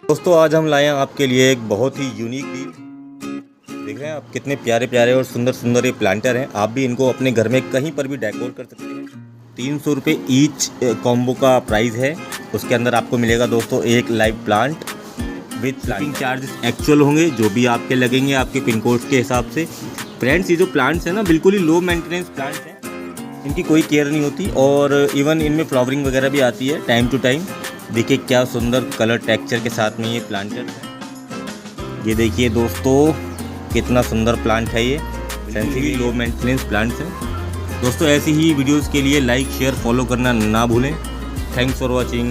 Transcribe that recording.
दोस्तों आज हम लाए हैं आपके लिए एक बहुत ही यूनिक डील। देख रहे हैं आप कितने प्यारे प्यारे और सुंदर सुंदर ये प्लांटर हैं। आप भी इनको अपने घर में कहीं पर भी डेकोर कर सकते हैं। 300 रुपये ईच कॉम्बो का प्राइस है। उसके अंदर आपको मिलेगा दोस्तों एक live plant with shipping charges actual होंगे जो भी आपके लगेंगे आपके पिन कोड के हिसाब से। फ्रेंड्स ये जो प्लांट्स हैं ना बिल्कुल ही लो मेंटेनेंस प्लांट्स हैं, इनकी कोई केयर नहीं होती और इवन इनमें फ्लावरिंग वगैरह भी आती है टाइम टू टाइम। देखिए क्या सुंदर कलर टेक्सचर के साथ में ये प्लांटर है। ये देखिए दोस्तों कितना सुंदर प्लांट है ये, सेंसिटिव लो मेंटेनेंस प्लांट्स है। दोस्तों ऐसी ही वीडियोस के लिए लाइक शेयर फॉलो करना ना भूलें। Thanks for watching.